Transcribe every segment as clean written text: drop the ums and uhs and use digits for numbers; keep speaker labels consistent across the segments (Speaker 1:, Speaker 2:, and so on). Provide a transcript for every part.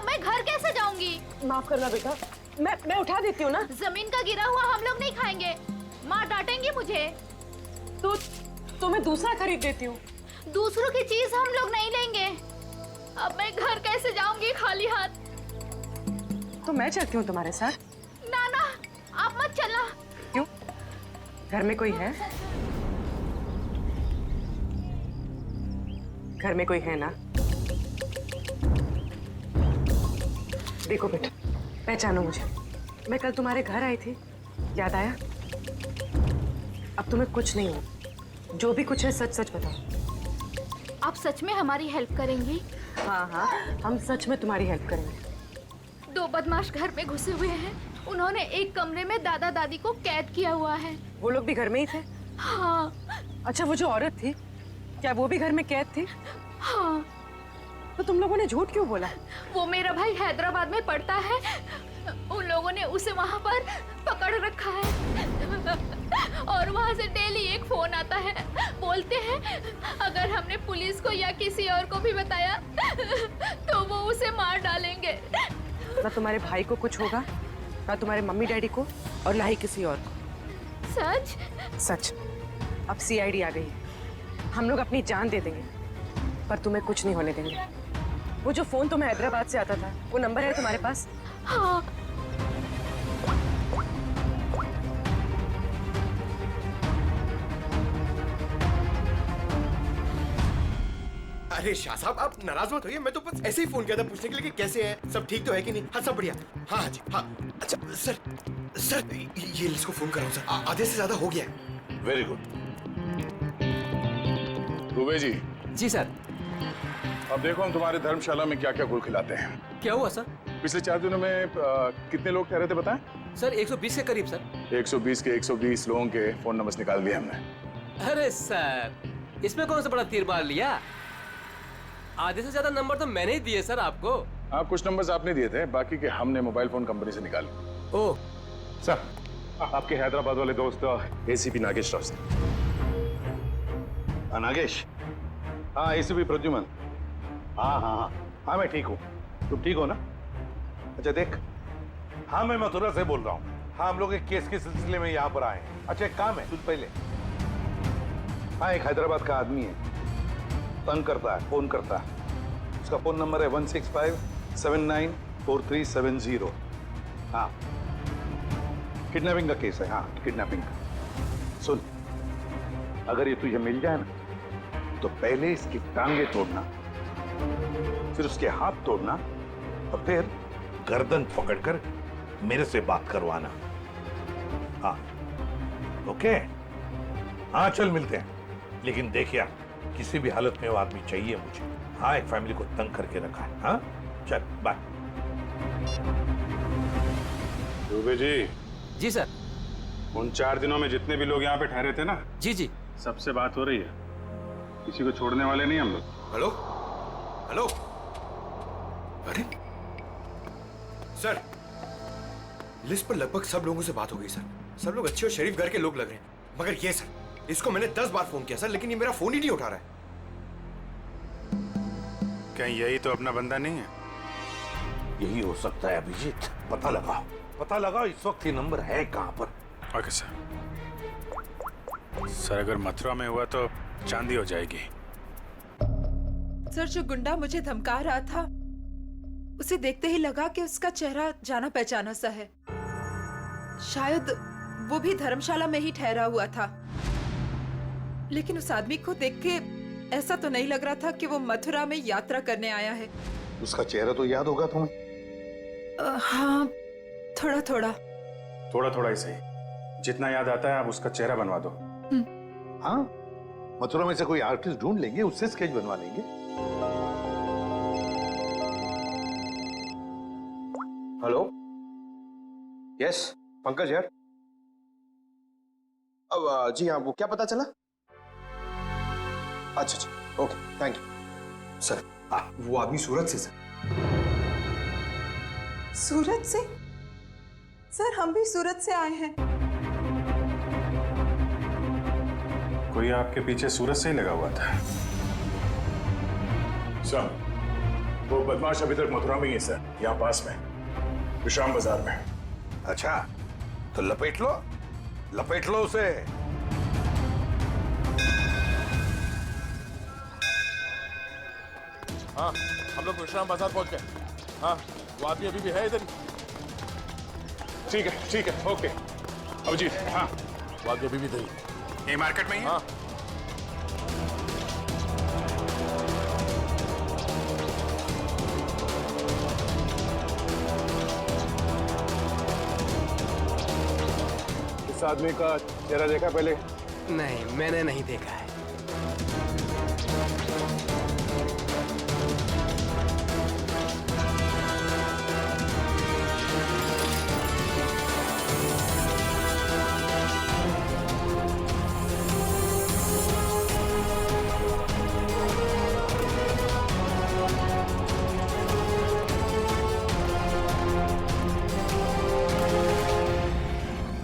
Speaker 1: अब मैं घर कैसे जाऊंगी?
Speaker 2: माफ करना बेटा, मैं उठा देती हूँ ना।
Speaker 1: जमीन का गिरा हुआ हम लोग नहीं खाएंगे, माँ डांटेंगी मुझे।
Speaker 2: तो मैं दूसरा खरीद देती हूँ।
Speaker 1: दूसरों की चीज हम लोग नहीं लेंगे। अब मैं घर कैसे जाऊंगी खाली हाथ?
Speaker 2: तो मैं चलती हूँ तुम्हारे साथ।
Speaker 1: ना ना, आप मत चलना।
Speaker 2: क्यों? घर में कोई है? घर में कोई है ना? देखो बेटा, पहचानो मुझे। मैं कल तुम्हारे घर आई थी, याद आया? अब तुम्हें कुछ नहीं हो, जो भी कुछ है सच सच बताओ।
Speaker 1: आप सच में हमारी हेल्प करेंगी?
Speaker 2: हाँ हाँ, हम सच में तुम्हारी हेल्प करेंगे।
Speaker 1: 2 बदमाश घर में घुसे हुए हैं। उन्होंने एक कमरे में दादा दादी को कैद किया हुआ है।
Speaker 2: वो लोग भी घर में ही थे?
Speaker 1: हाँ।
Speaker 2: अच्छा, वो जो औरत थी, क्या वो भी घर में कैद थी?
Speaker 1: हाँ।
Speaker 2: तो तुम लोगों ने झूठ क्यों बोला?
Speaker 1: वो मेरा भाई हैदराबाद में पढ़ता है, उन लोगों ने उसे वहाँ पर पकड़ रखा है और वहाँ से डेली एक फोन आता है। बोलते हैं अगर हमने पुलिस को या किसी और को भी बताया तो वो उसे मार डालेंगे।
Speaker 2: ना तुम्हारे भाई को कुछ होगा, ना तुम्हारे मम्मी डैडी को, और ना ही किसी और को।
Speaker 1: सच?
Speaker 2: सच। अब सीआईडी आ गई है, हम लोग अपनी जान दे देंगे, पर तुम्हें कुछ नहीं होने देंगे। वो जो फोन तुम्हें हैदराबाद से आता था, वो नंबर है तुम्हारे पास?
Speaker 1: हाँ।
Speaker 3: अरे शाह साहब, आप नाराज मत होइए, मैं तो बस ऐसे ही फोन किया था पूछने के लिए कि कैसे हैं, सब ठीक तो है कि नहीं? हाँ सब बढ़िया। हाँ जी हाँ। अच्छा सर ये इसको फोन कराओ सर, आधे से ज्यादा हो गया है।
Speaker 4: Very good. दुबे जी।
Speaker 5: जी सर।
Speaker 4: अब देखो हम तुम्हारे धर्मशाला में क्या क्या गुल खिलाते हैं।
Speaker 5: क्या हुआ सर?
Speaker 4: पिछले 4 दिनों में कितने लोग ठहरे थे बताएं?
Speaker 5: सर 120 के करीब सर।
Speaker 4: 120 के 120 लोगों के फोन नंबर निकाल दिए हमने।
Speaker 5: अरे सर, इसमें कौन सा बड़ा तीर मार लिया? आधे से ज्यादा नंबर तो मैंने ही दिए सर आपको।
Speaker 4: हाँ, कुछ नंबर्स आपने दिए थे, बाकी के हमने मोबाइल फोन कंपनी से निकाले।
Speaker 5: ओह
Speaker 4: सर, आपके हैदराबाद वाले दोस्त एसीपी नागेश राव से।
Speaker 6: नागेश? हाँ, एसीपी प्रद्युमन। हाँ, मैं ठीक हूँ। तुम ठीक हो ना? अच्छा देख, हाँ मैं मथुरा से बोल रहा हूँ। हाँ, हम लोग एक केस के सिलसिले में यहाँ पर आए हैं। अच्छा एक काम है, सुन पहले। हाँ, एक हैदराबाद का आदमी है, तंग करता है, फोन करता है। उसका फोन नंबर है 165794370। हाँ, किडनैपिंग का केस है। हाँ, किडनैपिंग का। सुन, अगर ये तुझे मिल जाए ना, तो पहले इसकी टांगे तोड़ना, फिर उसके हाथ तोड़ना, और फिर गर्दन पकड़कर मेरे से बात करवाना। हाँ, ओके? हाँ, चल मिलते हैं। लेकिन देखिए, किसी भी हालत में वो आदमी चाहिए मुझे। हाँ, एक फैमिली को तंग करके रखा है। हाँ, चल बाय।
Speaker 4: दुबे जी।
Speaker 5: जी सर।
Speaker 4: उन 4 दिनों में जितने भी लोग यहाँ पे ठहरे थे ना,
Speaker 5: जी जी,
Speaker 4: सबसे बात हो रही है। किसी को छोड़ने वाले नहीं हम लोग।
Speaker 3: Hello hello. अरे सर, लिस्ट पर लगभग सब लोगों से बात हो गई सर। सब लोग अच्छे और शरीफ घर के लोग लग रहे हैं, मगर ये सर, इसको मैंने 10 बार फोन किया सर, लेकिन ये मेरा फोन ही नहीं उठा रहा है।
Speaker 4: कहीं यही तो अपना बंदा नहीं है?
Speaker 6: यही हो सकता है अभिजीत। पता लगाओ इस वक्त ये नंबर है कहां पर।
Speaker 4: Okay sir. सर अगर मथुरा में हुआ तो चांदी हो जाएगी।
Speaker 7: सर, जो गुंडा मुझे धमका रहा था, उसे देखते ही लगा कि उसका चेहरा जाना पहचाना सा है। शायद वो भी धर्मशाला में ही ठहरा हुआ था, लेकिन उस आदमी को देख के ऐसा तो नहीं लग रहा था कि वो मथुरा में यात्रा करने आया है।
Speaker 6: उसका चेहरा तो याद होगा तुम्हें?
Speaker 7: हाँ, थोड़ा थोड़ा
Speaker 4: ही सही, जितना याद आता है आप उसका चेहरा बनवा दो।
Speaker 6: हाँ, मथुरा में से कोई आर्टिस्ट ढूंढ लेंगे, उससे स्केच बनवा लेंगे।
Speaker 3: हेलो, यस पंकज यार। अब जी हाँ, वो क्या पता चला? अच्छा, ओके, थैंक यू सर। वो आदमी सूरत से सर।
Speaker 7: सूरत से? सर, हम भी सूरत से आए हैं।
Speaker 4: कोई आपके पीछे सूरत से ही लगा हुआ था। सर, वो बदमाश अभी तक मथुरा में ही है सर, यहाँ पास में विश्राम बाजार में।
Speaker 6: अच्छा, तो लपेट लो उसे।
Speaker 8: हाँ, हम लोग विश्राम बाजार पहुंच गए। हाँ, वो आदमी अभी भी है इधर।
Speaker 4: ठीक है, ओके। अभिजीत, हाँ,
Speaker 8: वो आदमी अभी भी इधर।
Speaker 3: ये मार्केट में ही है?
Speaker 8: हाँ,
Speaker 4: इस आदमी का चेहरा देखा पहले?
Speaker 5: नहीं, मैंने नहीं देखा है।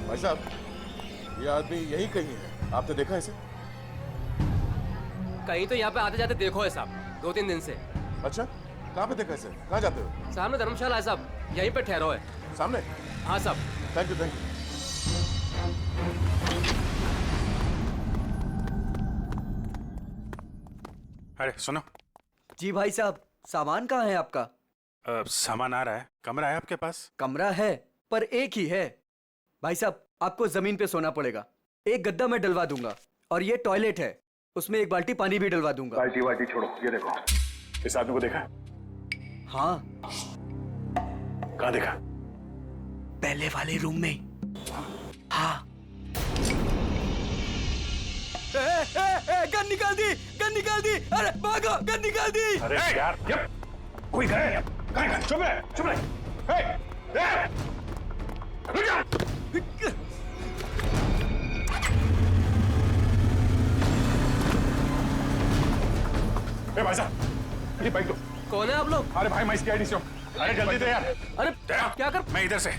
Speaker 8: भाई साहब, ये आदमी यही कहीं है। आपने देखा इसे?
Speaker 5: कहीं तो यहाँ पे आते जाते देखो है साहब, 2-3 दिन से।
Speaker 8: अच्छा, कहाँ पे देखा इसे? कहाँ जाते हो?
Speaker 5: सामने धर्मशाला है साहब, यहीं पे ठहरो है।
Speaker 8: सामने?
Speaker 5: हाँ साहब।
Speaker 8: Thank you.
Speaker 9: अरे सुनो।
Speaker 10: जी भाई साहब, सामान कहाँ है आपका?
Speaker 9: सामान आ रहा है। कमरा है आपके पास?
Speaker 10: कमरा है, पर एक ही है। भाई साहब, आपको जमीन पे सोना पड़ेगा। एक गद्दा मैं डलवा दूंगा, और ये टॉयलेट है, उसमें एक बाल्टी पानी भी डलवा दूंगा।
Speaker 4: बाल्टी छोड़ो, ये देखो। इस आदमी को देखा?
Speaker 10: हाँ।
Speaker 4: कहाँ देखा?
Speaker 10: पहले वाले रूम में। हाँ। गन निकाल दी। अरे भागो, गन निकाल दी।
Speaker 4: अरे यार, कोई गए? कहाँ? चुप रहे। रुक जा। भाई साहब, ये बाइक दो।
Speaker 5: कौन है आप लोग?
Speaker 4: अरे भाई, मैं इसकी आईडी से हूँ। अरे जल्दी दे यार।
Speaker 5: अरे क्या कर?
Speaker 9: मैं इधर से।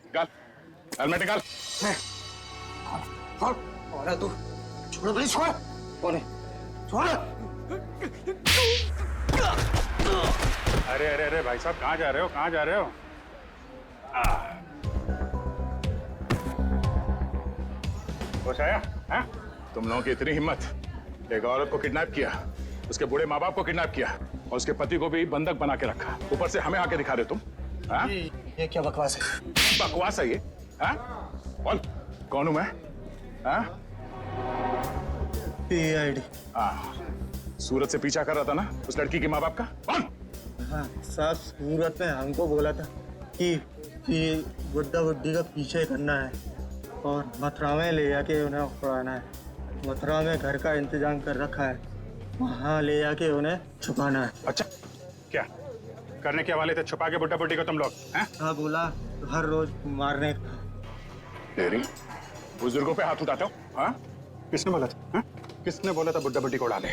Speaker 4: निकाल, हेलमेट निकाल।
Speaker 10: और तू छोड़, प्लीज छोड़। कौन है? छोड़।
Speaker 4: अरे अरे अरे भाई साहब, कहाँ जा रहे हो? कहाँ जा रहे हो? होश आया? हाँ? तुम लोगों की इतनी हिम्मत, एक औरत को किडनैप किया, उसके बूढ़े माँ बाप को किडनैप किया और उसके पति को भी बंधक बना के रखा। ऊपर से हमें आके दिखा रहे तुम। हाँ?
Speaker 3: ये क्या बकवास है?
Speaker 4: बकवास है ये? हाँ? बोल कौन हूं मैं? हाँ?
Speaker 11: PID।
Speaker 4: हाँ, सूरत से पीछा कर रहा था ना उस लड़की के माँ बाप का? कौन?
Speaker 11: हाँ साहब, सूरत ने हमको बोला था कि गुड्डा गुड्डी का पीछे करना है और मथुरा में ले जाके उन्हें उड़ाना है। मथुरा में घर का इंतजाम कर रखा है, वहाँ ले जाके उन्हें छुपाना है।
Speaker 4: अच्छा, क्या करने के वाले थे? छुपा के बुड्ढा बुड्ढी को तुम लोग?
Speaker 11: हाँ बोला हर रोज मारने का।
Speaker 4: तेरी बुजुर्गों पे हाथ उठाते हो? हाँ? किसने बोला था? हाँ? किसने बोला था बुड्ढा बुड्ढी को उड़ा ले?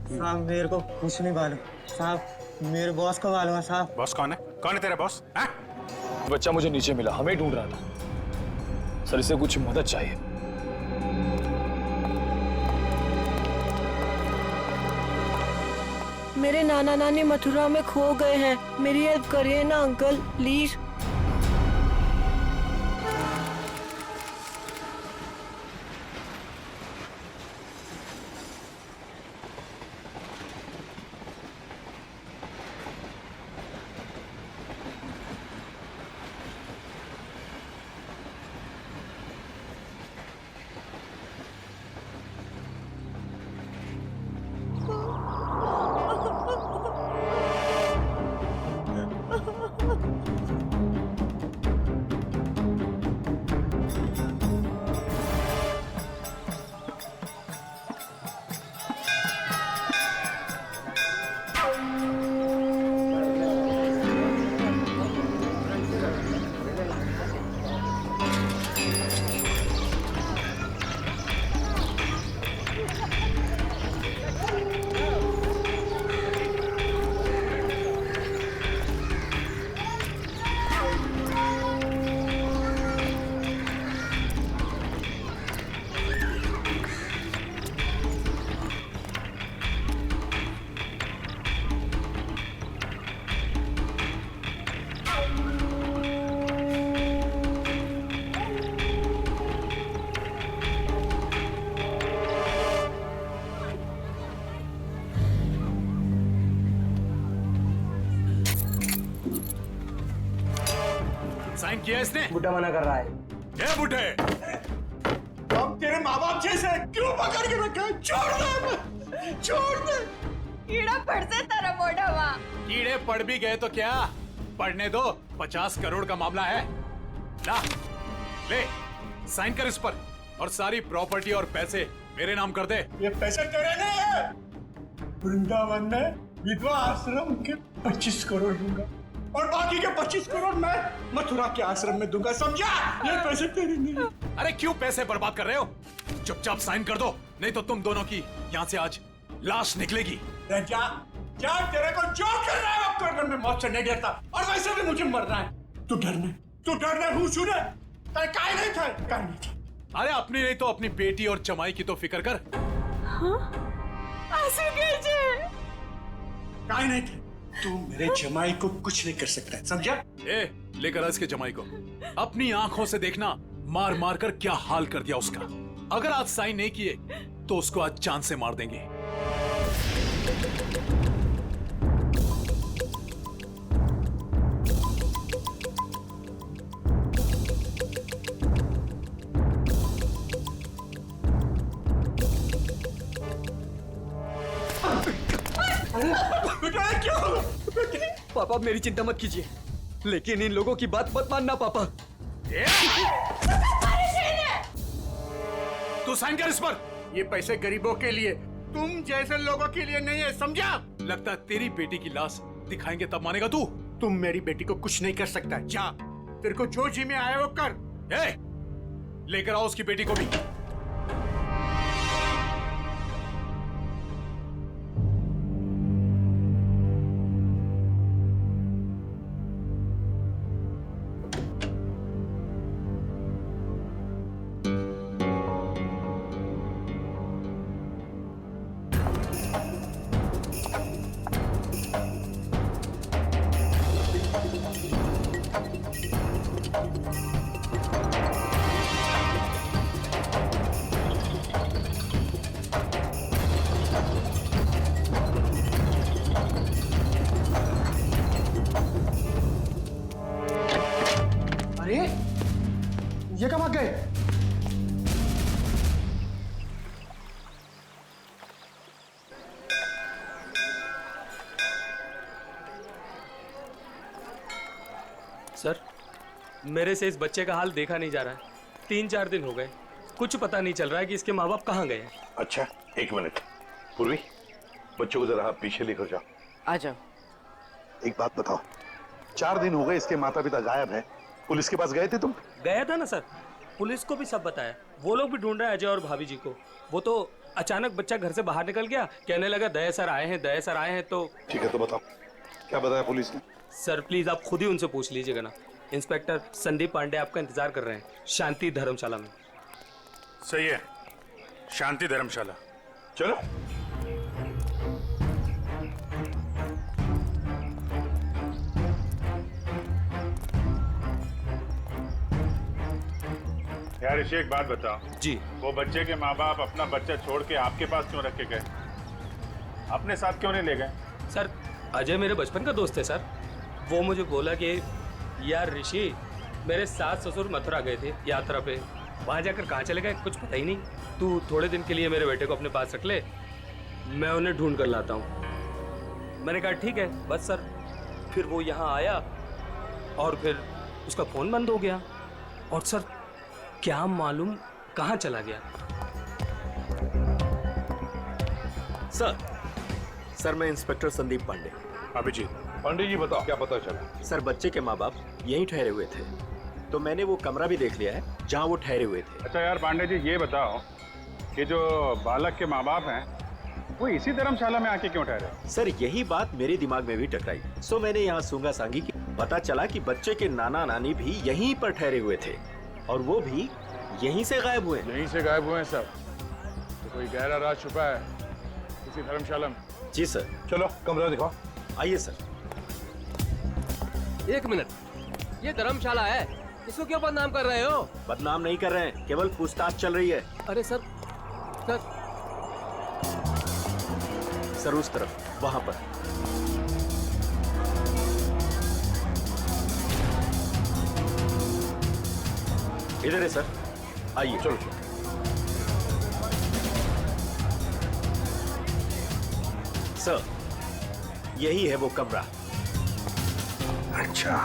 Speaker 11: साहब मेरे को कुछ नहीं मालूम साहब, मेरे बॉस को मालूम है साहब।
Speaker 4: बॉस कौन है? कौन है तेरा बॉस? हाँ?
Speaker 12: बच्चा मुझे नीचे मिला, हमें ढूंढ रहा था सर, इसे कुछ मदद चाहिए।
Speaker 13: मेरे नाना नानी मथुरा में खो गए हैं, मेरी हेल्प करिए ना अंकल प्लीज।
Speaker 4: साइन किया इसने?
Speaker 10: बुड्ढा मना कर रहा है।
Speaker 4: ये बुड्ढे
Speaker 3: अब तेरे माँ बाप जैसे क्यों पकड़ के रखा है? छोड़ दे, छोड़ दे।
Speaker 1: कीड़ा पड़ से तेरा मोटा वहाँ।
Speaker 4: कीड़े पड़ भी गए तो क्या, पढ़ने दो। 50 करोड़ का मामला है। ला ले, साइन कर इस पर और सारी प्रॉपर्टी और पैसे मेरे नाम कर दे।
Speaker 3: ये पैसे तेरे नहीं है। वृंदावन में विधवा आश्रम के 25 करोड़ दूंगा और बाकी के 25 करोड़ मैं मथुरा के आश्रम में दूंगा, समझा? ये पैसे तेरे नहीं है।
Speaker 4: अरे क्यों पैसे बर्बाद कर रहे हो? चुपचाप साइन कर दो, नहीं तो तुम दोनों की यहाँ से आज लाश निकलेगी।
Speaker 3: जा जा, तेरे को जो करना है वो कर, मैं मौत से नहीं डरता और वैसे भी मुझे मरना है। तू डरना हूँ सुने, काय नहीं था, काय नहीं था।
Speaker 4: अरे अपनी नहीं तो अपनी बेटी और जमाई की तो फिक्र कर।
Speaker 3: काय नहीं था, तू मेरे जमाई को कुछ नहीं कर सकता है, समझा?
Speaker 4: ए, लेकर इसके जमाई को अपनी आंखों से देखना, मार मार कर क्या हाल कर दिया उसका। अगर आज साइन नहीं किए तो उसको आज जान से मार देंगे।
Speaker 10: पापा मेरी चिंता मत कीजिए, लेकिन इन लोगों की बात मत मानना पापा।
Speaker 4: तू साइन कर इस पर।
Speaker 3: ये पैसे गरीबों के लिए, तुम जैसे लोगों के लिए नहीं है, समझा?
Speaker 4: लगता है तेरी बेटी की लाश दिखाएंगे तब मानेगा तू।
Speaker 3: तुम मेरी बेटी को कुछ नहीं कर सकता। जा, तेरे को जो जी में आया वो कर।
Speaker 4: ए, लेकर आओ उसकी बेटी को भी।
Speaker 5: सर, मेरे से इस बच्चे का हाल देखा नहीं जा रहा है। 3-4 दिन हो गए, कुछ पता नहीं चल रहा है कि इसके माँ बाप कहाँ गए हैं।
Speaker 6: अच्छा, एक मिनट। पूर्वी, बच्चों को जरा आप पीछे लेकर जाओ।
Speaker 2: आ जाओ।
Speaker 6: एक बात बताओ, 4 दिन हो गए इसके माता पिता गायब हैं। पुलिस के पास गए थे तुम?
Speaker 5: गया था ना सर, पुलिस को भी सब बताया। वो लोग भी ढूंढ रहे हैं अजय और भाभी जी को। वो तो अचानक बच्चा घर से बाहर निकल गया, कहने लगा दया सर आए हैं, दया सर आए हैं। तो
Speaker 6: ठीक है, तो बताओ क्या बताया पुलिस ने?
Speaker 5: सर प्लीज आप खुद ही उनसे पूछ लीजिएगा ना। इंस्पेक्टर संदीप पांडे आपका इंतजार कर रहे हैं शांति धर्मशाला में।
Speaker 9: सही है, शांति धर्मशाला।
Speaker 6: चलो।
Speaker 9: यार ऋषि, एक बात बताओ
Speaker 5: जी।
Speaker 9: वो बच्चे के माँ बाप अपना बच्चा छोड़ के आपके पास क्यों रख के गए? अपने साथ क्यों नहीं ले गए?
Speaker 5: सर अजय मेरे बचपन का दोस्त है सर। वो मुझे बोला कि यार ऋषि, मेरे सास ससुर मथुरा गए थे यात्रा पे, वहाँ जाकर कहाँ चले गए कुछ पता ही नहीं। तू थोड़े दिन के लिए मेरे बेटे को अपने पास रख ले, मैं उन्हें ढूंढ कर लाता हूँ। मैंने कहा ठीक है बस सर। फिर वो यहाँ आया और फिर उसका फ़ोन बंद हो गया और सर क्या मालूम कहाँ चला गया।
Speaker 14: सर मैं इंस्पेक्टर संदीप पांडे।
Speaker 9: अभिजीत।
Speaker 6: पांडे जी बताओ क्या पता चला?
Speaker 14: सर बच्चे के माँ बाप यहीं ठहरे हुए थे, तो मैंने वो कमरा भी देख लिया है जहाँ वो ठहरे हुए थे।
Speaker 9: अच्छा यार पांडे जी, ये बताओ कि जो बालक के माँ बाप हैं वो इसी धर्मशाला में आके क्यों ठहरे?
Speaker 14: सर यही बात मेरे दिमाग में भी टकराई, सो मैंने यहाँ सूंगा सांगी की। पता चला कि बच्चे के नाना नानी भी यहीं पर ठहरे हुए थे और वो भी यहीं से गायब हुए।
Speaker 8: यहीं से गायब हुए हैं सर? तो कोई गहरा राज छुपा है इसी धर्मशाला में।
Speaker 14: जी सर।
Speaker 6: चलो कमरा दिखाओ।
Speaker 14: आइए सर।
Speaker 5: 1 मिनट, ये धर्मशाला है, इसको क्यों बदनाम कर रहे हो?
Speaker 14: बदनाम नहीं कर रहे हैं, केवल पूछताछ चल रही है।
Speaker 5: अरे सर
Speaker 14: सर उस तरफ, वहां पर। इधर है सर, आइए।
Speaker 6: चलो।
Speaker 14: सर यही है वो कमरा।
Speaker 6: अच्छा,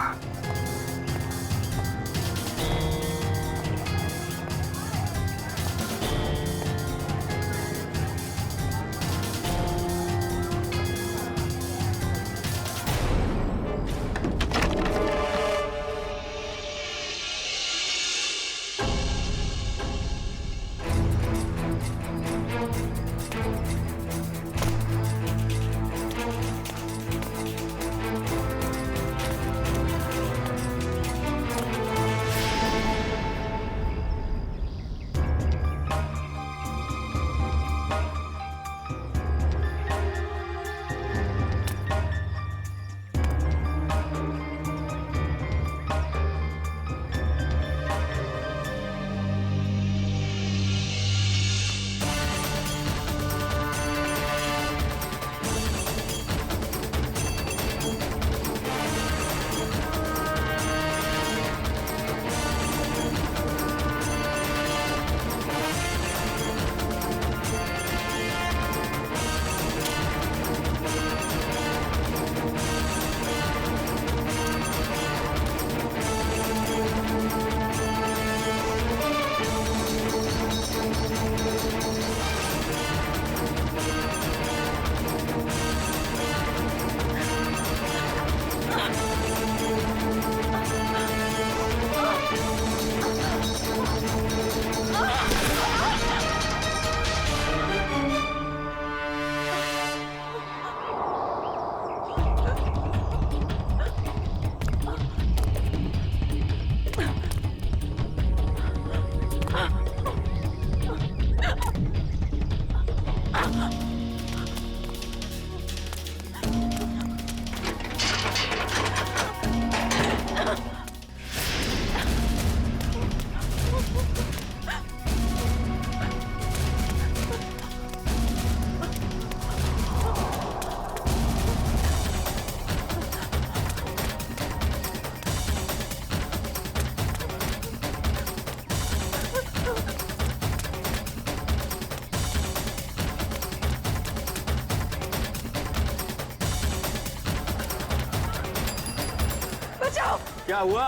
Speaker 7: बचाओ।
Speaker 14: क्या हुआ?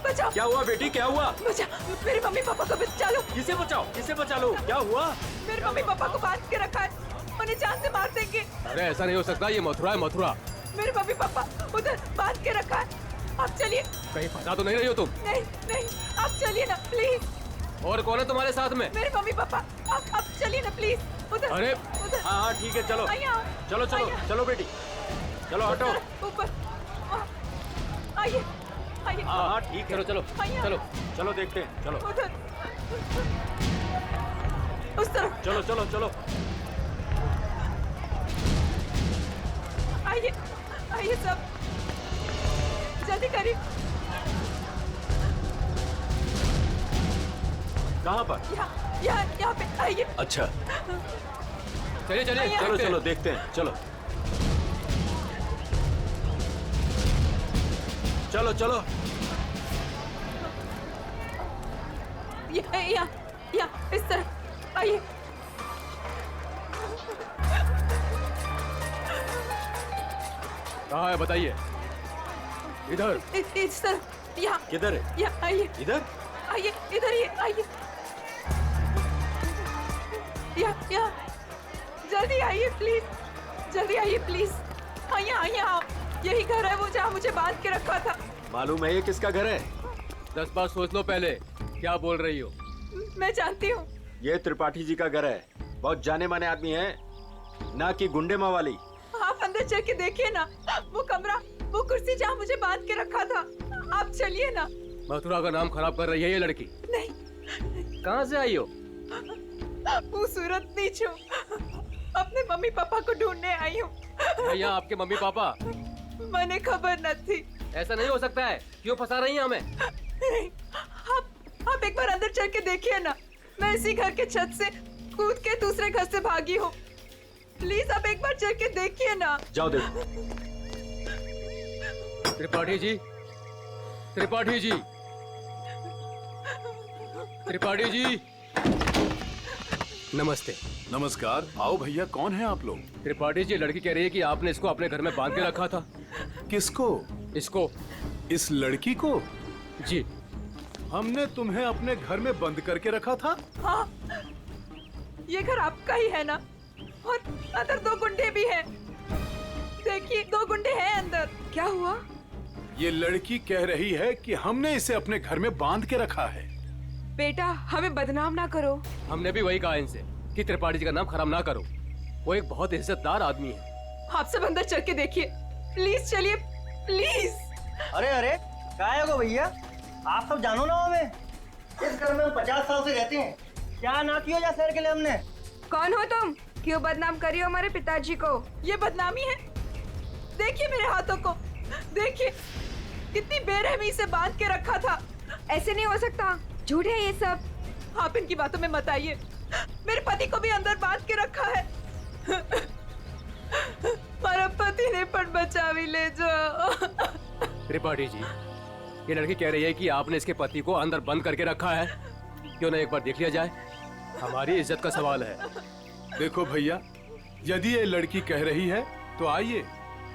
Speaker 7: बचाओ।
Speaker 14: क्या हुआ बेटी, क्या हुआ?
Speaker 7: बचा, मेरे मम्मी पापा को बचा लो।
Speaker 14: किसे बचाओ, किसे बचा लो? क्या हुआ?
Speaker 7: मेरे मम्मी पापा को बांध के रखा है, उन्हें जान से मार देंगे।
Speaker 5: अरे ऐसा नहीं हो सकता, ये मथुरा है मथुरा।
Speaker 7: मेरे मम्मी पापा उधर बांध के रखा है, आप चलिए।
Speaker 5: कहीं फंसा तो नहीं रही हो तुम?
Speaker 7: नहीं नहीं, आप चलिए ना प्लीज।
Speaker 5: और कौन है तुम्हारे साथ में?
Speaker 7: मेरे मम्मी पापा, आप चलिए ना प्लीज उधर।
Speaker 5: अरे
Speaker 7: उधर।
Speaker 14: हाँ ठीक है, चलो चलो चलो चलो बेटी, चलो हटो।
Speaker 7: ऊपर आइए आइए।
Speaker 14: हाँ ठीक है,
Speaker 5: चलो चलो चलो
Speaker 14: चलो देखते हैं, चलो
Speaker 7: उधर उस तरफ।
Speaker 14: चलो चलो चलो।
Speaker 7: आइए आइए सब, जल्दी करिए।
Speaker 14: कहाँ पर?
Speaker 7: यहाँ पे आइए।
Speaker 14: अच्छा
Speaker 5: चलिए चलिए,
Speaker 14: चलो चलो देखते हैं, चलो चलो चलो।
Speaker 7: यहाँ इस तरफ आइए।
Speaker 5: कहाँ है बताइए? इधर।
Speaker 7: इस तरफ। यहाँ
Speaker 14: किधर है?
Speaker 7: यहाँ आइए।
Speaker 14: इधर
Speaker 7: आइए, इधर ही आइए। यहाँ जल्दी आइए प्लीज, जल्दी आइए प्लीज। हाँ यहाँ यही घर है वो जहाँ मुझे बांध के रखा था।
Speaker 14: मालूम है ये किसका घर है?
Speaker 5: 10 बार सोच लो पहले, क्या बोल रही हो?
Speaker 7: मैं जानती हूँ।
Speaker 14: ये त्रिपाठी जी का घर है, बहुत जाने माने आदमी है, ना कि गुंडे मावाली।
Speaker 7: आप अंदर चल के देखिए ना, वो कमरा, वो कुर्सी जहाँ मुझे बांध के रखा था। आप चलिए ना।
Speaker 5: मथुरा का नाम खराब कर रही है ये लड़की।
Speaker 7: नहीं।
Speaker 5: कहाँ से आई हो?
Speaker 7: वो सूरत नीच हूँ, अपने मम्मी पापा को ढूंढने आई हूँ।
Speaker 5: यहाँ आपके मम्मी पापा?
Speaker 7: मैंने खबर न थी।
Speaker 5: ऐसा नहीं हो सकता है, क्यों फंसा रही हैं हमें?
Speaker 7: आप एक बार अंदर चल के देखिए ना, मैं इसी घर के छत से कूद के दूसरे घर से भागी हूँ। प्लीज आप एक बार चल के देखिए ना।
Speaker 14: जाओ देखो।
Speaker 5: त्रिपाठी जी, त्रिपाठी जी, त्रिपाठी जी, नमस्ते।
Speaker 4: नमस्कार, आओ भैया, कौन है आप लोग?
Speaker 5: त्रिपाठी जी, लड़की कह रही है कि आपने इसको अपने घर में बांध के रखा था।
Speaker 4: किसको?
Speaker 5: इसको।
Speaker 4: इस लड़की को?
Speaker 5: जी।
Speaker 4: हमने तुम्हें अपने घर में बंद करके रखा था?
Speaker 7: हाँ, ये घर आपका ही है ना? और अंदर 2 गुंडे भी हैं। देखिए 2 गुंडे हैं अंदर। क्या हुआ?
Speaker 4: ये लड़की कह रही है कि हमने इसे अपने घर में बांध के रखा है।
Speaker 7: बेटा, हमें बदनाम ना करो।
Speaker 5: हमने भी वही कहा इनसे कि त्रिपाठी जी का नाम खराब ना करो, वो एक बहुत इज्जतदार आदमी है।
Speaker 7: आप सब अंदर चल के देखिए, प्लीज चलिए प्लीज।
Speaker 11: अरे अरे, क्या है वो भैया, आप सब जानो ना हमें, इस घर में हम 50 साल से रहते हैं, क्या ना किया जा शहर के लिए हमने।
Speaker 7: कौन हो तुम? क्यों बदनाम करियो हमारे पिताजी को? ये बदनामी है? देखिए मेरे हाथों को, देखिए कितनी बेरहमी से बांध के रखा था। ऐसे नहीं हो सकता, झूठ है ये सब। आप इनकी बातों में मत आइए, मेरे पति को भी अंदर बांध के रखा है। हमारा पति ने पण बचा भी ले जाओ।
Speaker 5: त्रिपाठी जी, ये लड़की कह रही है कि आपने इसके पति को अंदर बंद करके रखा है, क्यों ना एक बार देख लिया जाए? हमारी इज्जत का सवाल है।
Speaker 4: देखो भैया, यदि ये लड़की कह रही है तो आइए,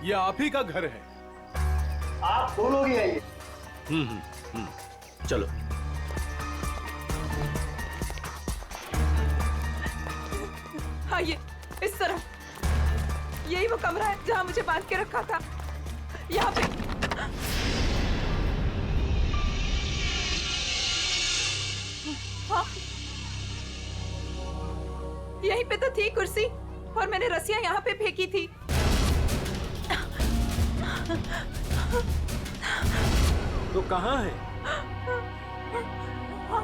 Speaker 4: ये आप ही का घर है।
Speaker 11: आप 2 लोग ही आइए।
Speaker 14: चलो।
Speaker 7: आइए इस तरफ, यही वो कमरा है जहाँ मुझे बांध के रखा था। यहाँ पे हाँ, यहीं पे तो थी कुर्सी और मैंने रस्सियाँ यहाँ पे फेंकी थी।
Speaker 14: तो कहाँ है?
Speaker 7: हाँ,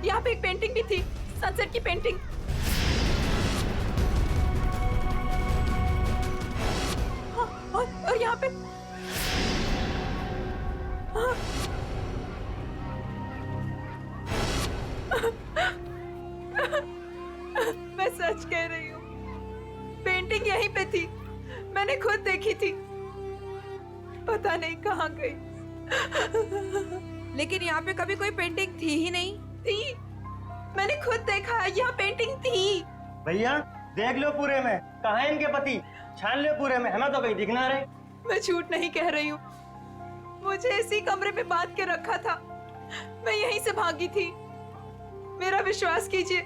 Speaker 7: यहाँ पे एक पेंटिंग भी थी, सनसेट की पेंटिंग। हाँ, और यहाँ पे हाँ। मैं सच कह रही हूँ, पेंटिंग यहीं पे थी, मैंने खुद देखी थी, पता नहीं कहाँ गई। लेकिन यहाँ पे कभी कोई पेंटिंग थी ही नहीं। थी, मैंने खुद देखा है, यहाँ पेंटिंग थी।
Speaker 11: भैया देख लो पूरे में, कहाँ है इनके पति, छान लो पूरे में, हमें तो कहीं दिख ना रहे।
Speaker 7: मैं झूठ नहीं कह रही हूँ, मुझे इसी कमरे में बांध के रखा था। मैं यहीं से भागी थी। मेरा विश्वास कीजिए,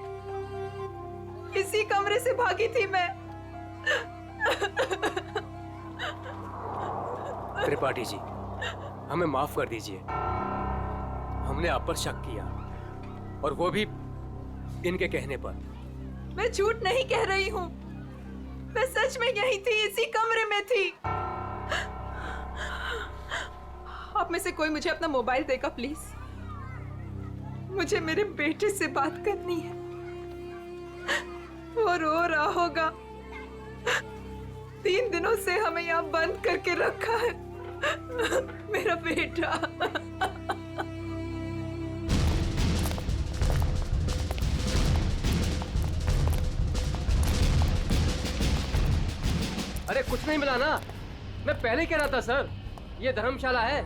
Speaker 7: इसी कमरे से भागी थी मैं।
Speaker 5: त्रिपाठी जी, हमें माफ कर दीजिए। हमने आप पर शक किया, और वो भी इनके कहने पर।
Speaker 7: मैं झूठ नहीं कह रही हूँ, मैं सच में यहीं थी, इसी कमरे में थी। आप में से कोई मुझे अपना मोबाइल देगा प्लीज? मुझे मेरे बेटे से बात करनी है। वो रो रहा होगा। 3 दिनों से हमें यहाँ बंद करके रखा है। मेरा बेटा।
Speaker 5: अरे कुछ नहीं मिला ना, मैं पहले ही कह रहा था सर, ये धर्मशाला है।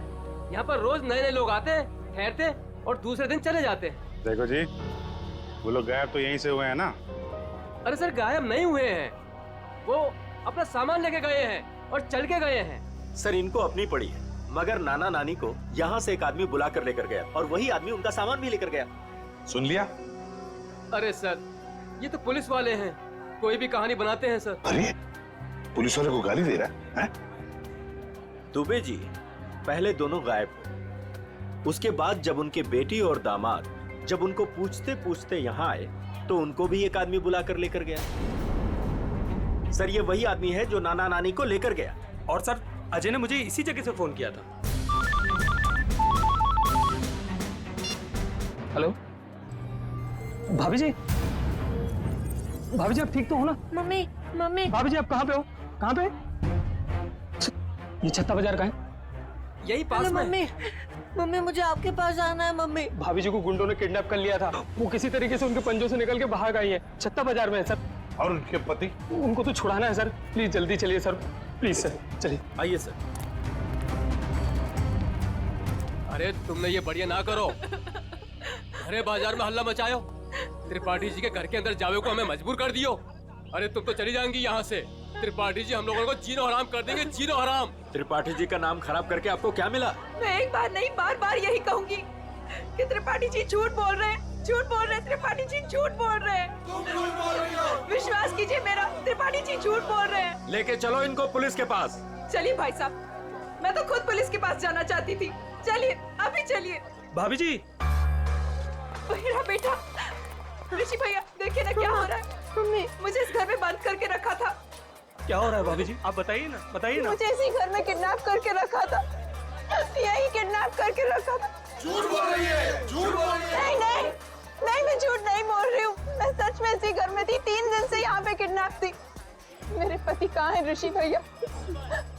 Speaker 5: यहाँ पर रोज नए नए लोग आते हैं, ठहरते हैं और दूसरे दिन चले जाते हैं।
Speaker 9: देखो जी, वो लोग गायब तो यहीं से हुए हैं ना?
Speaker 5: अरे सर, गायब नहीं हुए हैं, वो अपना सामान लेके गए हैं और चल के गए हैं।
Speaker 14: सर, इनको अपनी पड़ी है, मगर नाना नानी को यहाँ से एक आदमी बुला कर लेकर गया, और वही आदमी उनका सामान भी लेकर गया।
Speaker 6: सुन लिया?
Speaker 5: अरे सर, ये तो पुलिस वाले हैं, कोई भी कहानी बनाते हैं सर।
Speaker 6: अरे पुलिस वाले को गाली दे रहा है?
Speaker 14: दुबे जी, पहले दोनों गायब हुए। उसके बाद जब उनके बेटी और दामाद जब उनको पूछते पूछते यहाँ आए, तो उनको भी एक आदमी बुला कर लेकर गया। सर, ये वही आदमी है जो नाना नानी को लेकर गया।
Speaker 5: और सर, अजय ने मुझे इसी जगह से फोन किया था। हेलो भाभी जी, भाभी जी आप ठीक तो हो ना?
Speaker 13: Mummy mummy.
Speaker 5: भाभी जी आप कहाँ पे हो? कहाँ पे? ये छत्ता बाजार का है, यही पास में।
Speaker 13: मम्मी मम्मी, मुझे आपके पास आना है मम्मी।
Speaker 5: भाभी जी को गुंडों ने किडनैप कर लिया था, वो किसी तरीके से उनके पंजों से निकल के बाहर आई है। छत्ता बाजार में है सर।
Speaker 6: और उनके पति?
Speaker 5: उनको तो छुड़ाना है सर, प्लीज जल्दी चलिए सर, प्लीज सर, चलिए।
Speaker 14: आइए सर।
Speaker 5: अरे तुमने ये बढ़िया ना करो, अरे बाजार में हल्ला मचायो, त्रिपाठी जी के घर के अंदर जावे को हमें मजबूर कर दियो। अरे तुम तो चली जाएंगी यहाँ से। त्रिपाठी जी हम लोगों को जीनो हराम कर देंगे, जीनो हराम।
Speaker 14: त्रिपाठी जी का नाम खराब करके आपको क्या मिला?
Speaker 7: मैं एक बार नहीं, बार बार यही कहूंगी कि त्रिपाठी जी झूठ बोल रहे हैं, झूठ बोल रहे हैं। त्रिपाठी जी झूठ बोल रहे हैं। विश्वास कीजिए मेरा, त्रिपाठी जी झूठ बोल रहे हैं।
Speaker 14: लेके चलो इनको पुलिस के पास।
Speaker 7: चलिए भाई साहब, मैं तो खुद पुलिस के पास जाना चाहती थी। चलिए, अभी चलिए।
Speaker 5: भाभी जी,
Speaker 7: मेरा बेटा ऋषि भैया, देखिए ना क्या हो रहा है।
Speaker 13: मम्मी,
Speaker 7: मुझे इस घर में बंद करके रखा था।
Speaker 5: क्या हो रहा है भाभी जी? आप बताइए ना, बताइए ना।
Speaker 7: मुझे इसी घर में किडनैप करके रखा था, यही किडनैप करके रखा था।
Speaker 8: झूठ बोल रही है, झूठ बोल रही है।
Speaker 7: नहीं नहीं नहीं, मैं झूठ नहीं बोल रही हूँ, मैं सच में इसी घर में थी। 3 दिन से यहाँ पे किडनैप थी। मेरे पति कहाँ है ऋषि भैया,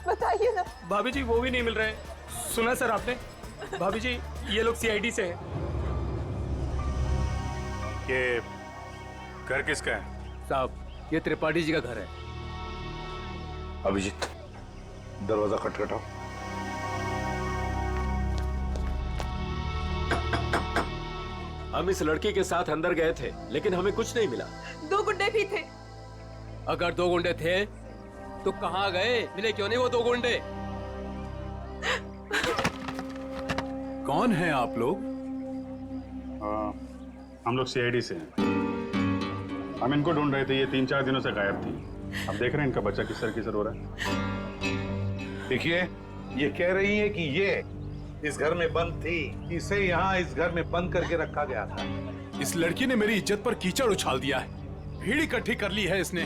Speaker 7: बताइए ना।
Speaker 5: भाभी जी वो भी नहीं मिल रहे। सुना सर आपने? भाभी जी ये लोग सीआईडी से हैं।
Speaker 9: ये घर किसका है?
Speaker 5: साहब, ये त्रिपाठी जी का घर है।
Speaker 6: अभिजीत, दरवाजा खटखटाओ।
Speaker 14: हम इस लड़की के साथ अंदर गए थे, लेकिन हमें कुछ नहीं मिला।
Speaker 7: 2 गुंडे भी थे।
Speaker 5: अगर 2 गुंडे थे तो कहाँ गए? मिले क्यों नहीं वो 2 गुंडे?
Speaker 9: कौन है आप लोग? हम लोग सीआईडी से हैं। हम इनको ढूंढ रहे थे, ये 3-4 दिनों से गायब थी। अब देख रहे हैं इनका बच्चा किसर हो रहा है।
Speaker 6: देखिए, ये कह रही है कि ये इस घर में बंद थी, इसे यहाँ इस घर में बंद करके रखा गया था।
Speaker 9: इस लड़की ने मेरी इज्जत पर कीचड़ उछाल दिया है, भीड़ इकट्ठी कर ली है इसने,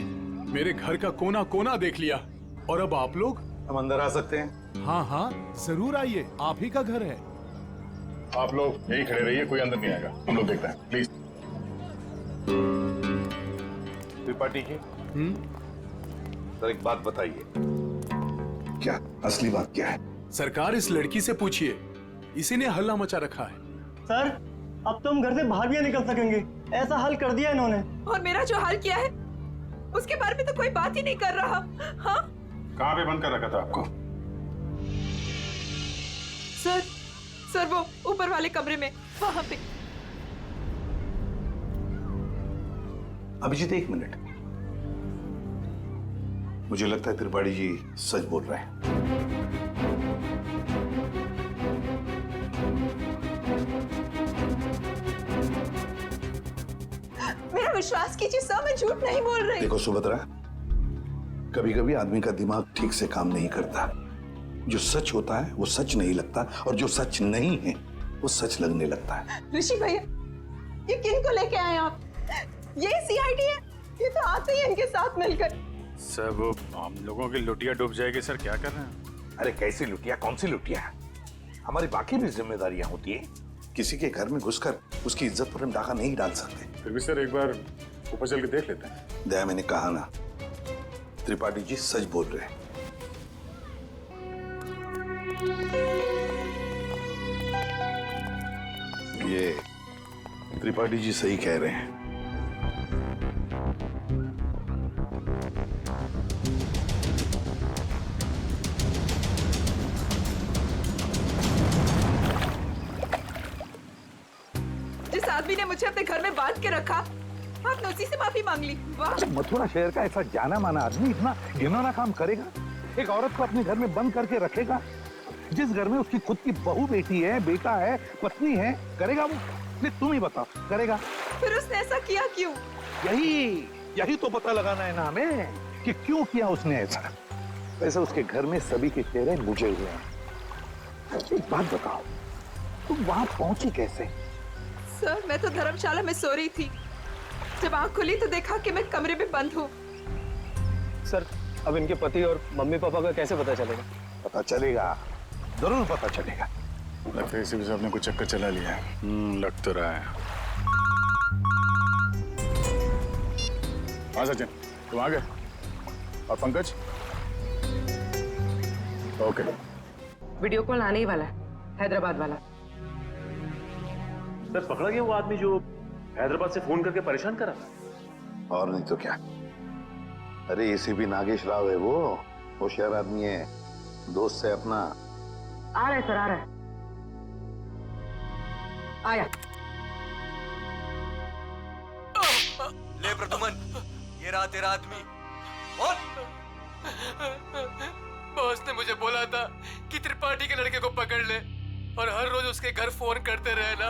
Speaker 9: मेरे घर का कोना कोना देख लिया। और अब आप लोग?
Speaker 6: हम अंदर आ सकते हैं?
Speaker 9: हाँ हाँ जरूर आइए, आप ही का घर है। आप लोग यही खड़े रहिए, कोई अंदर नहीं आएगा, हम लोग देखते हैं, प्लीज।
Speaker 6: त्रिपाठी जी, सर एक बात बताइए, क्या असली बात क्या है?
Speaker 9: सरकार, इस लड़की से पूछिए, इसी ने हल्ला मचा रखा है।
Speaker 11: सर, अब तो हम घर से बाहर भी नहीं निकल सकेंगे, ऐसा हाल कर दिया इन्होंने।
Speaker 7: और मेरा जो हाल किया है उसके बारे में तो कोई बात ही नहीं कर रहा। हाँ,
Speaker 9: कहाँ पे बंद कर रखा था आपको?
Speaker 7: सर वो ऊपर वाले कमरे में, वहां पे।
Speaker 6: अभिजीत, 1 मिनट, मुझे लगता है त्रिपाठी जी सच बोल रहे हैं।
Speaker 7: विश्वास कीजिए सर, मैं झूठ नहीं बोल रही।
Speaker 6: देखो सुभद्रा, कभी कभी आदमी का दिमाग ठीक से काम नहीं करता। जो सच होता है वो सच नहीं लगता, और जो सच नहीं है वो सच लगने लगता है।
Speaker 7: ऋषि भैया, ये किन को लेके आए आप? ये सीआईडी है? ये तो आते ही इनके साथ मिलकर।
Speaker 9: सर वो हम लोगों की लुटिया डूब जाएगी सर, क्या कर रहे हैं?
Speaker 6: अरे कैसी लुटिया, कौन सी लुटिया? हमारी बाकी भी जिम्मेदारियां होती है। किसी के घर में घुसकर उसकी इज्जत पर हम डाका नहीं डाल सकते।
Speaker 9: फिर भी सर एक बार ऊपर चल के देख लेते हैं।
Speaker 6: दया, मैंने कहा ना, त्रिपाठी जी सच बोल रहे हैं। ये त्रिपाठी जी सही कह रहे हैं।
Speaker 7: जिस आदमी ने मुझे अपने घर में बांध के रखा, आपने उसी से माफी मांग ली। वाह!
Speaker 6: मथुरा शहर का ऐसा जाना माना आदमी इतना घिनौना काम करेगा? एक औरत को अपने घर में बंद करके रखेगा? जिस घर में उसकी खुद की बहू बेटी है, बेटा है, पत्नी है, करेगा वो? नहीं, तुम ही बताओ, करेगा?
Speaker 7: फिर उसने ऐसा किया क्यों?
Speaker 6: यही तो पता लगाना है ना हमें कि क्यों किया उसने ऐसा। वैसे उसके घर में सभी के चेहरे बुझे हुए हैं। एक बात बताओ, तुम वहां पहुंची कैसे?
Speaker 7: सर, मैं तो धर्मशाला में सो रही थी। जब आंख खुली तो देखा कि मैं कमरे में बंद हूँ।
Speaker 12: सर अब इनके पति और मम्मी पापा का कैसे पता चलेगा?
Speaker 6: पता चलेगा, जरूर पता चलेगा।
Speaker 9: लगता है इसी वजह से आपने कुछ चक्कर चला लिया है। लग तो रहा है। हाँ सचिन, तुम आ गए? और पंकज? ओके।
Speaker 2: वीडियो कॉल आने ही वाला है, हैदराबाद वाला।
Speaker 12: सर पकड़ा गया वो आदमी जो हैदराबाद से फोन करके परेशान करा?
Speaker 6: और नहीं तो क्या। अरे एसीपी नागेश राव है वो, होशियार आदमी है, दोस्त है अपना।
Speaker 2: आ रहा है सर, आ रहा है। आया।
Speaker 10: ले प्रदुमन, ये रहा तेरा आदमी। और
Speaker 5: बॉस ने मुझे बोला था कि त्रिपाठी के लड़के को पकड़ ले और हर रोज उसके घर फोन करते रहना।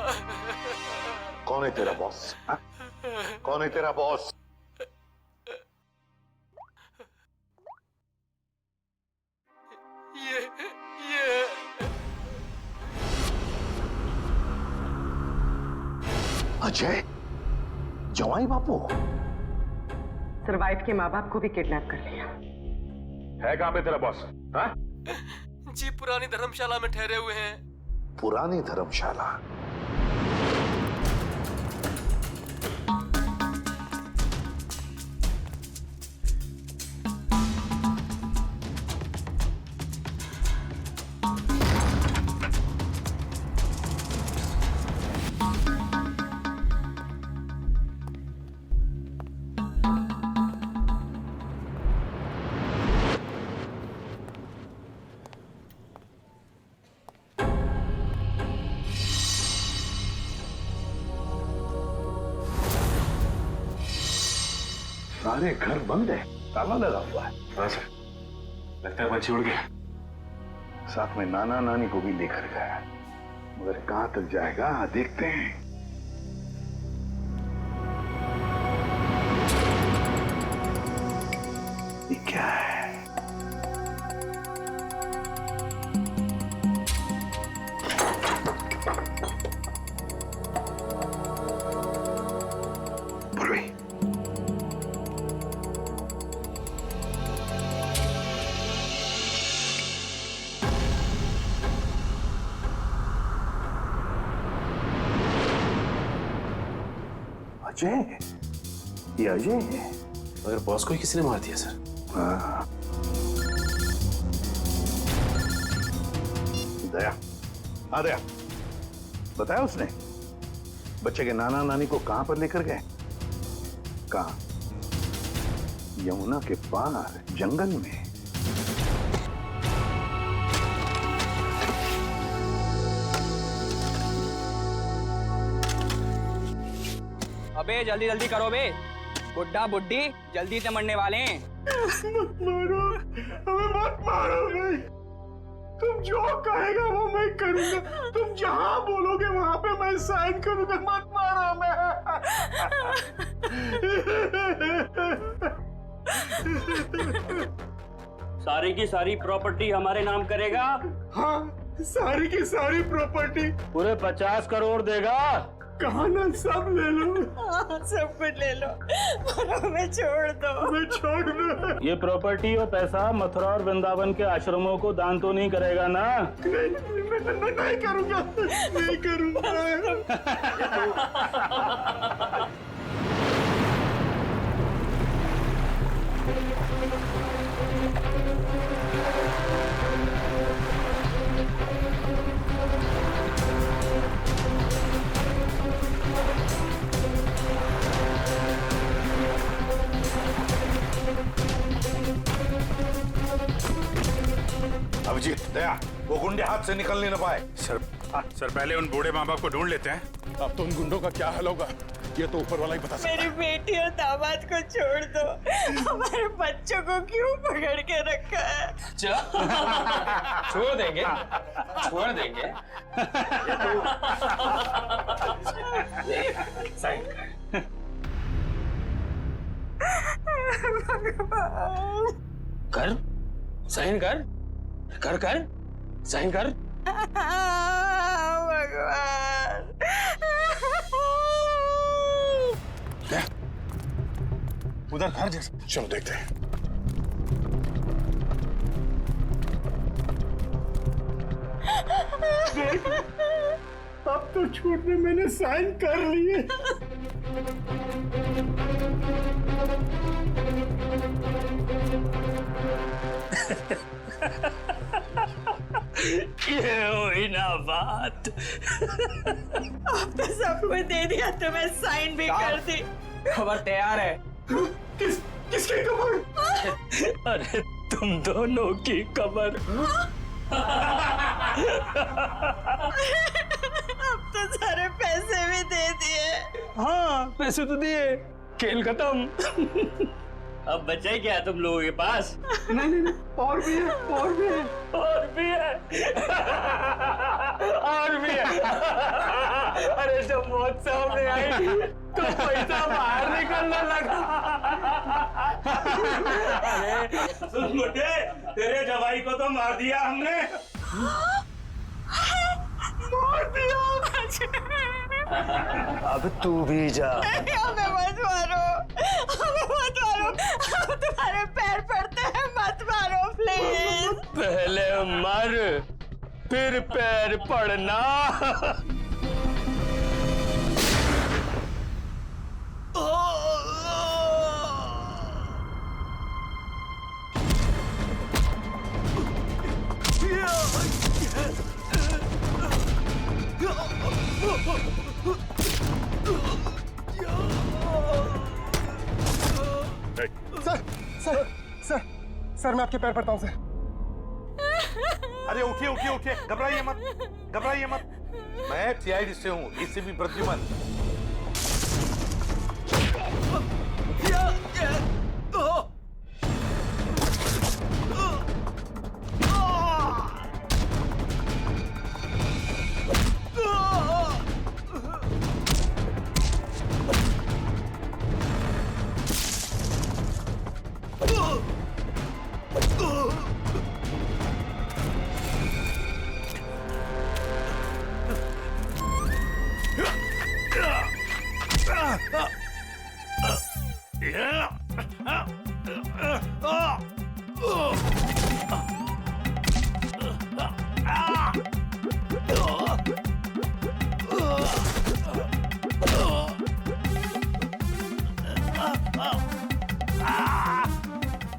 Speaker 6: कौन है तेरा बॉस? कौन है तेरा बॉस?
Speaker 5: ये
Speaker 6: अजय, जवाई बापू?
Speaker 2: सर, वाइफ के माँ बाप को भी किडनैप कर लिया
Speaker 9: है। कहां पे तेरा बॉस? हाँ?
Speaker 5: जी पुरानी धर्मशाला में ठहरे हुए हैं।
Speaker 6: पुरानी धर्मशाला? सारे घर बंद है, ताला लगा हुआ है।
Speaker 9: हाँ सर, लगता है बच्ची उड़ गया।
Speaker 6: साथ में नाना नानी को भी लेकर गया, मगर कहां तक जाएगा देखते हैं। ये क्या है? अजय, ये अजय है।
Speaker 12: मगर बॉस को ही किसी ने मार दिया सर।
Speaker 6: हाँ। दया, हाँ दया, बताया उसने बच्चे के नाना नानी को कहां पर लेकर गए? कहां? यमुना के पार जंगल में।
Speaker 15: अबे जल्दी जल्दी करो बे, बुड्ढा बुड्ढी जल्दी से मरने वाले हैं।
Speaker 11: मत मारो, हमें मत मारो भाई। तुम जो कहेगा वो मैं करूंगा। तुम जहां बोलोगे वहां पे मैं साइन करूंगा। मत मारो हमें।
Speaker 16: सारी की सारी प्रॉपर्टी हमारे नाम करेगा?
Speaker 9: हाँ, सारी की सारी प्रॉपर्टी
Speaker 16: पूरे 50 करोड़ देगा?
Speaker 9: कहा ना, सब ले लो।
Speaker 13: हाँ, सब कुछ ले लो पर हमें छोड़ दो।
Speaker 9: हमें छोड़ दो।
Speaker 16: ये प्रॉपर्टी और पैसा मथुरा और वृंदावन के आश्रमों को दान तो नहीं करेगा ना?
Speaker 9: नहीं करूंगा, नहीं करूंगा।
Speaker 6: अभिजीत, दया, वो गुंडे हाथ से निकल नहीं पाए।
Speaker 9: सर पहले उन बूढ़े माँ बाप को ढूंढ लेते हैं। अब तो उन गुंडों का क्या हाल होगा ये तो ऊपर वाला ही बता सकता है।
Speaker 13: मेरी बेटी और दामाद को छोड़ दो, हमारे बच्चों को क्यों पकड़ के रखा है?
Speaker 5: छोड़ देंगे, छोड़ देंगे। साइन कर, साइन कर, कर कर, साइन कर।
Speaker 13: भगवान,
Speaker 9: उधर घर जैसा, चलो देखते हैं। अब तो छूट में मैंने साइन कर लिए।
Speaker 16: ये हुई ना बात।
Speaker 13: अब तो सब कुछ दे दिया, तो मैं साइन भी कर दी।
Speaker 15: खबर तैयार है।
Speaker 9: किसकी खबर?
Speaker 16: अरे तुम दोनों की खबर।
Speaker 13: अब तो सारे पैसे भी दे दिए।
Speaker 16: हाँ, पैसे तो दिए, खेल खत्म। अब बचा ही क्या तुम लोगों के पास?
Speaker 9: नहीं, और भी है, और भी है,
Speaker 16: और भी है, और भी है। अरे जब मौत सामने आई तो पैसा बाहर निकलने लगा। अरे सुन मुझे, तेरे जवाई को तो मार दिया हमने।
Speaker 13: मार दिया?
Speaker 16: अब तू भी जा।
Speaker 13: हमें मत मारो, हमें मत मारो, हम तुम्हारे पैर पड़ते हैं, मत मारो प्लीज।
Speaker 16: पहले मर, फिर पैर पड़ना।
Speaker 9: सर मैं आपके पैर पड़ता हूँ सर।
Speaker 6: अरे उठिए उठिए उठिए, घबराइए मत, घबराइए मत। मैं सीआईडी से हूँ, एसीपी प्रद्युमन।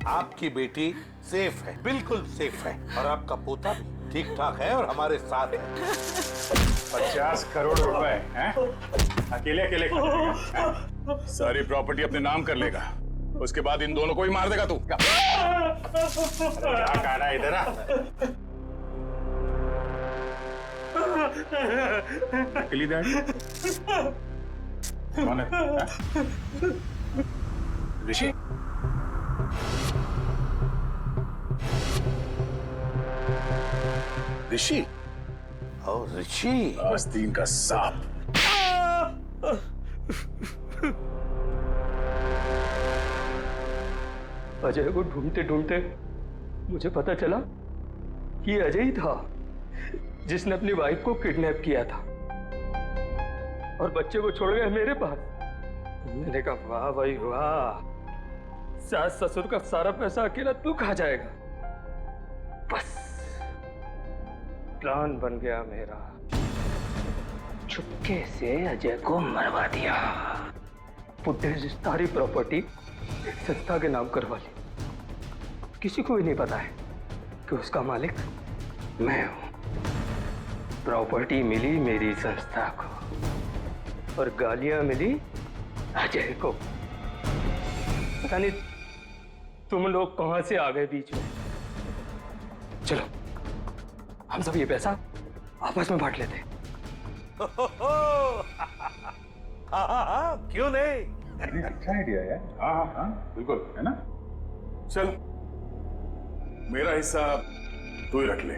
Speaker 6: आपकी बेटी सेफ है, बिल्कुल सेफ है, और आपका पोता भी ठीक ठाक है और हमारे साथ है।
Speaker 9: 50 करोड़ रुपए हैं? अकेले अकेले खा जाएगा? सारी प्रॉपर्टी अपने नाम कर लेगा, उसके बाद इन दोनों को ही मार देगा तू। क्या कह रहा है इधर? अकेली डैडी कौन है? ऋषि? ऋषि?
Speaker 6: और ऋषि
Speaker 9: आस्तीन का सांप।
Speaker 5: अजय को ढूंढते ढूंढते मुझे पता चला कि अजय ही था जिसने अपनी वाइफ को किडनैप किया था और बच्चे को छोड़ गया मेरे पास। मैंने कहा वाह भाई वाह, सास ससुर का सारा पैसा अकेला तू खा जाएगा। बस प्लान बन गया मेरा, चुपके से अजय को मरवा दिया। बुड्ढे से सारी प्रॉपर्टी एक संस्था के नाम करवा ली। किसी को भी नहीं पता है कि उसका मालिक मैं हूं। प्रॉपर्टी मिली मेरी संस्था को और गालियां मिली अजय को। पता नहीं तुम लोग कहां से आ गए बीच में। चलो हम सब ये पैसा आपस में बांट लेते।
Speaker 9: क्यों नहीं? अच्छा आइडिया है। हाँ हाँ हाँ बिल्कुल, है ना? चल मेरा हिस्सा तू ही रख ले।